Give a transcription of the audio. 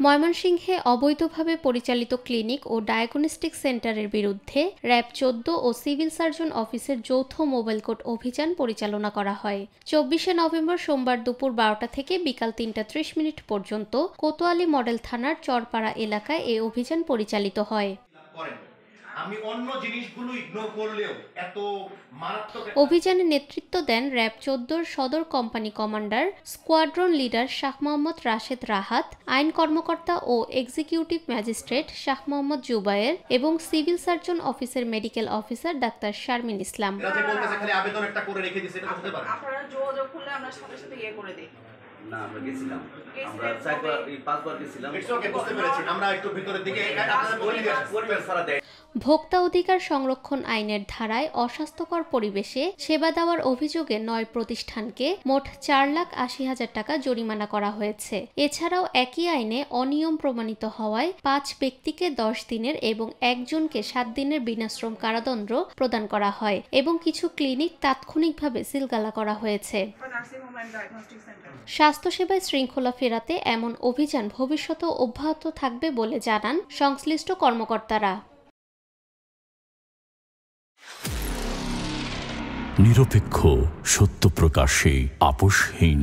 ময়মনসিংহে অবৈধভাবে পরিচালিত ক্লিনিক ও ডায়াগনস্টিক সেন্টারের বিরুদ্ধে র্যাব ১৪ ও সিভিল সার্জন অফিসের যৌথ মোবাইল কোর্ট অভিযান পরিচালনা করা হয়। ২৪শে নভেম্বর সোমবার দুপুর ১২টা থেকে বিকাল ৩টা ৩০ মিনিট পর্যন্ত কোতোয়ালি মডেল থানার চরপাড়া এলাকায় এ অভিযান পরিচালিত হয়। অভিযানে নেতৃত্ব দেন র্যাব ১৪-র সদর company commander squadron leader Shah Mohammad Rashed Rahat, আইন কর্মকর্তা ও এক্সিকিউটিভ ম্যাজিস্ট্রেট শাহ মোহাম্মদ জুবায়ের এবং সিভিল সার্জন অফিসের মেডিকেল অফিসার ডাক্তার শারমিন ইসলাম। ভোক্তা অধিকার সংরক্ষণ আইনের ধারায় অস্বাস্থ্যকর পরিবেশে সেবা দেওয়ার অভিযোগে ৯ প্রতিষ্ঠানকে মোট ৪,৮০,০০০ টাকা জরিমানা করা হয়েছে। এছাড়াও একই আইনে অনিয়ম প্রমাণিত হওয়ায় ৫ ব্যক্তিকে ১০ দিনের এবং একজনকে ৭ দিনের বিনাশ্রম কারাদণ্ড প্রদান করা হয় এবং কিছু ক্লিনিক তাৎক্ষণিকভাবে সিলগালা করা হয়েছে। স্বাস্থ্যসেবায় শৃঙ্খলা ফেরাতে এমন অভিযান ভবিষ্যতেও অব্যাহত থাকবে বলে জানান সংশ্লিষ্ট কর্মকর্তারা। নিরপেক্ষ, সত্য প্রকাশে আপোষহীন।